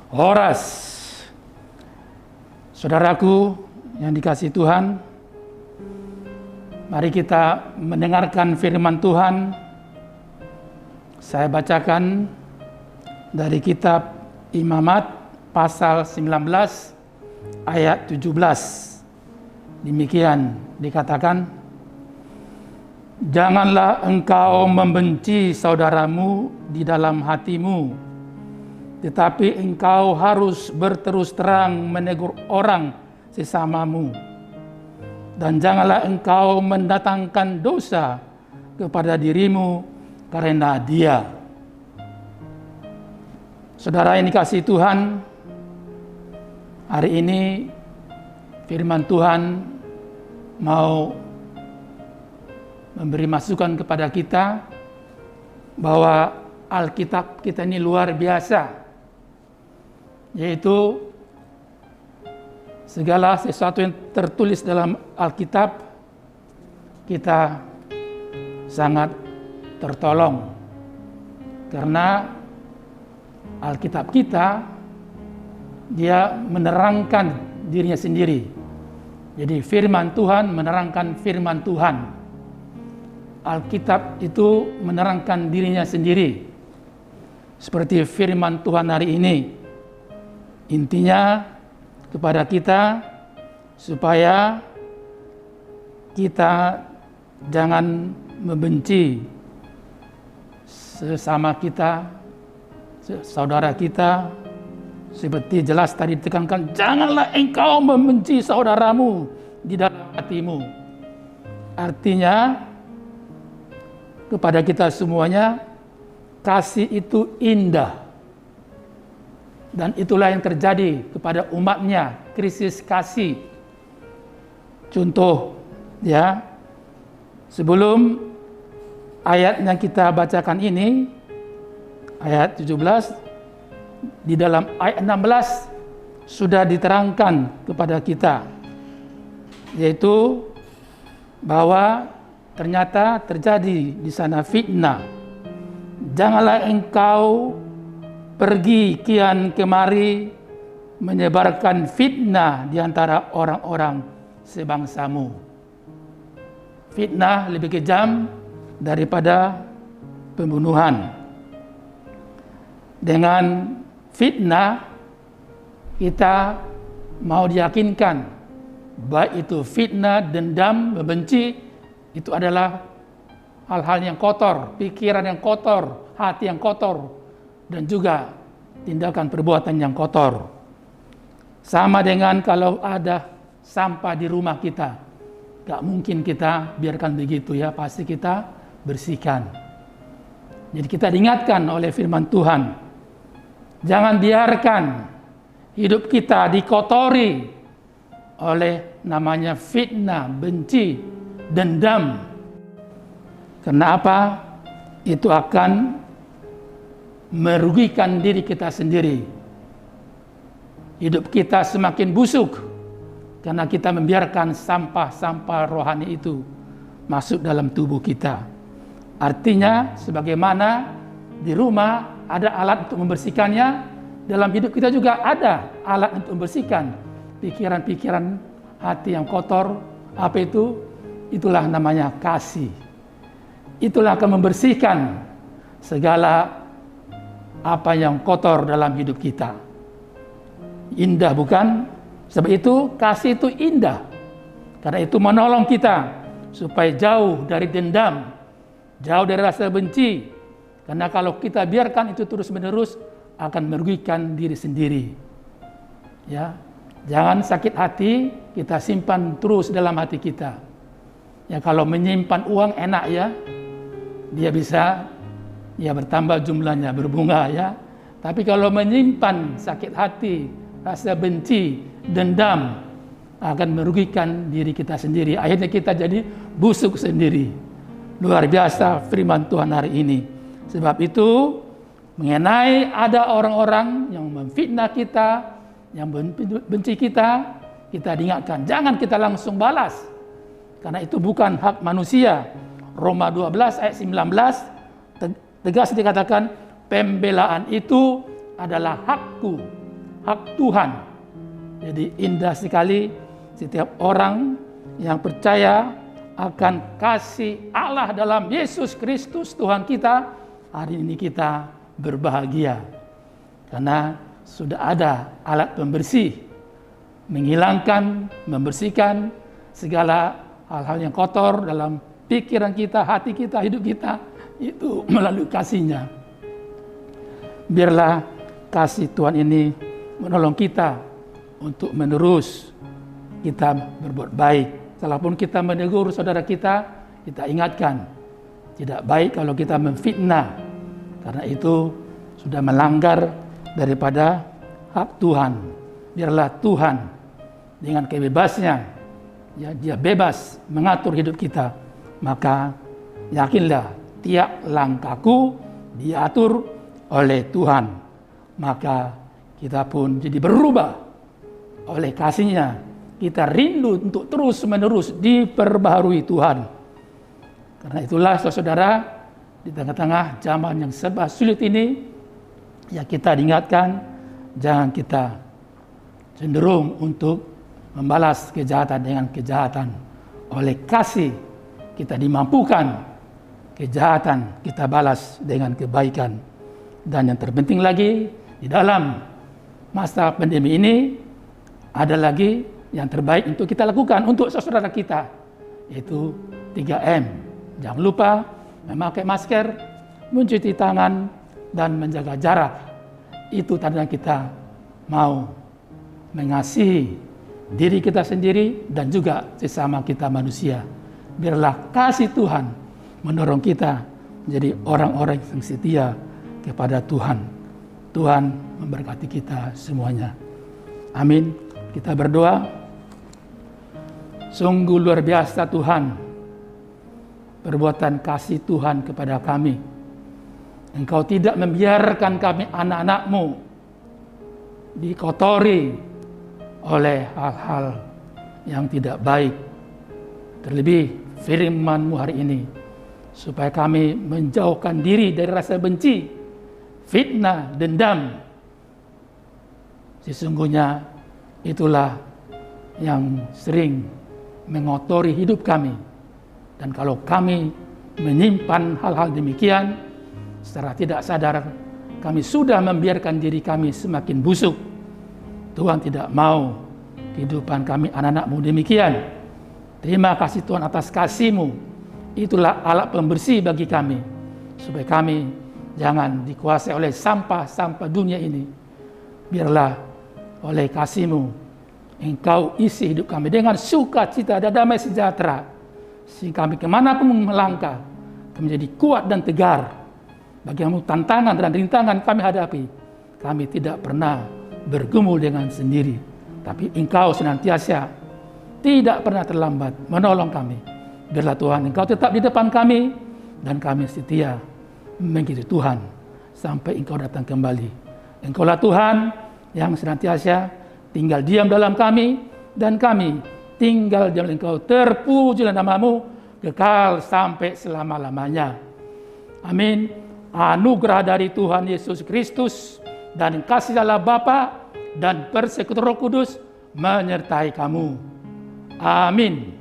Horas. Saudaraku yang dikasihi Tuhan, mari kita mendengarkan firman Tuhan. Saya bacakan dari kitab Imamat pasal 19 ayat 17. Demikian dikatakan, janganlah engkau membenci saudaramu di dalam hatimu, tetapi engkau harus berterus terang menegur orang sesamamu. Dan janganlah engkau mendatangkan dosa kepada dirimu karena dia. Saudara yang dikasihi Tuhan, hari ini firman Tuhan mau memberi masukan kepada kita bahwa Alkitab kita ini luar biasa, yaitu segala sesuatu yang tertulis dalam Alkitab kita sangat tertolong, karena Alkitab kita dia menerangkan dirinya sendiri. Jadi firman Tuhan menerangkan firman Tuhan. Alkitab itu menerangkan dirinya sendiri. Seperti firman Tuhan hari ini. Intinya kepada kita supaya kita jangan membenci sesama kita, saudara kita. Seperti jelas tadi ditekankan, janganlah engkau membenci saudaramu di dalam hatimu. Artinya kepada kita semuanya, kasih itu indah. Dan itulah yang terjadi kepada umatnya, krisis kasih. Contoh, ya, sebelum ayat yang kita bacakan ini, ayat 17, di dalam ayat 16 sudah diterangkan kepada kita, yaitu bahwa ternyata terjadi di sana fitnah. Janganlah engkau pergi kian kemari menyebarkan fitnah di antara orang-orang sebangsamu. Fitnah lebih kejam daripada pembunuhan. Dengan fitnah kita mau diyakinkan, baik itu fitnah, dendam, membenci, itu adalah hal-hal yang kotor, pikiran yang kotor, hati yang kotor, dan juga tindakan perbuatan yang kotor. Sama dengan kalau ada sampah di rumah kita, gak mungkin kita biarkan begitu ya, pasti kita bersihkan. Jadi kita diingatkan oleh firman Tuhan, jangan biarkan hidup kita dikotori oleh namanya fitnah, benci, dendam. Kenapa? Itu akan merugikan diri kita sendiri. Hidup kita semakin busuk karena kita membiarkan sampah-sampah rohani itu masuk dalam tubuh kita. Artinya, sebagaimana di rumah ada alat untuk membersihkannya, dalam hidup kita juga ada alat untuk membersihkan pikiran-pikiran hati yang kotor. Apa itu? Itulah namanya kasih. Itulah akan membersihkan segala apa yang kotor dalam hidup kita. Indah bukan? Sebab itu kasih itu indah. Karena itu menolong kita supaya jauh dari dendam, jauh dari rasa benci. Karena kalau kita biarkan itu terus-menerus akan merugikan diri sendiri. Ya, jangan sakit hati kita simpan terus dalam hati kita. Ya, kalau menyimpan uang enak ya, dia bisa ya bertambah jumlahnya, berbunga ya. Tapi kalau menyimpan sakit hati, rasa benci, dendam, akan merugikan diri kita sendiri. Akhirnya kita jadi busuk sendiri. Luar biasa firman Tuhan hari ini. Sebab itu, mengenai ada orang-orang yang memfitnah kita, yang benci kita, kita diingatkan, jangan kita langsung balas. Karena itu bukan hak manusia. Roma 12 ayat 19 tegas dikatakan, pembelaan itu adalah hakku, hak Tuhan. Jadi indah sekali setiap orang yang percaya akan kasih Allah dalam Yesus Kristus Tuhan kita. Hari ini kita berbahagia karena sudah ada alat pembersih, menghilangkan, membersihkan segala hal-hal yang kotor dalam pikiran kita, hati kita, hidup kita, itu melalui kasih-Nya. Biarlah kasih Tuhan ini menolong kita untuk menerus kita berbuat baik. Walaupun kita menegur saudara kita ingatkan, tidak baik kalau kita memfitnah, karena itu sudah melanggar daripada hak Tuhan. Biarlah Tuhan dengan kebebasnya, ya, Dia bebas mengatur hidup kita. Maka yakinlah tiap langkahku diatur oleh Tuhan. Maka kita pun jadi berubah oleh kasih-Nya. Kita rindu untuk terus menerus diperbaharui Tuhan. Karena itulah saudara, di tengah-tengah zaman yang serba sulit ini, ya kita diingatkan, jangan kita cenderung untuk membalas kejahatan dengan kejahatan. Oleh kasih kita dimampukan, kejahatan kita balas dengan kebaikan. Dan yang terpenting lagi, di dalam masa pandemi ini, ada lagi yang terbaik untuk kita lakukan untuk saudara kita, yaitu 3M. Jangan lupa memakai masker, mencuci tangan, dan menjaga jarak. Itu tanda kita mau mengasihi diri kita sendiri dan juga sesama kita manusia. Biarlah kasih Tuhan mendorong kita menjadi orang-orang yang setia kepada Tuhan. Tuhan memberkati kita semuanya. Amin. Kita berdoa. Sungguh luar biasa Tuhan, perbuatan kasih Tuhan kepada kami. Engkau tidak membiarkan kami anak-anak-Mu dikotori oleh hal-hal yang tidak baik. Terlebih firman-Mu hari ini, supaya kami menjauhkan diri dari rasa benci, fitnah, dendam. Sesungguhnya itulah yang sering mengotori hidup kami. Dan kalau kami menyimpan hal-hal demikian, secara tidak sadar kami sudah membiarkan diri kami semakin busuk. Tuhan tidak mau kehidupan kami anak-anak-Mu demikian. Terima kasih Tuhan atas kasih-Mu. Itulah alat pembersih bagi kami, supaya kami jangan dikuasai oleh sampah-sampah dunia ini. Biarlah oleh kasih-Mu Engkau isi hidup kami dengan sukacita dan damai sejahtera, sehingga kami kemanapun melangkah, kami menjadi kuat dan tegar. Bagaimana tantangan dan rintangan kami hadapi, kami tidak pernah bergumul dengan sendiri, tapi Engkau senantiasa tidak pernah terlambat menolong kami. Biarlah Tuhan Engkau tetap di depan kami, dan kami setia mengikuti Tuhan sampai Engkau datang kembali. Engkaulah Tuhan yang senantiasa tinggal diam dalam kami, dan kami tinggal diam dalam Engkau. Terpujilah nama-Mu kekal sampai selama-lamanya. Amin. Anugerah dari Tuhan Yesus Kristus dan kasih Allah Bapa dan persekutuan Roh Kudus menyertai kamu. Amin.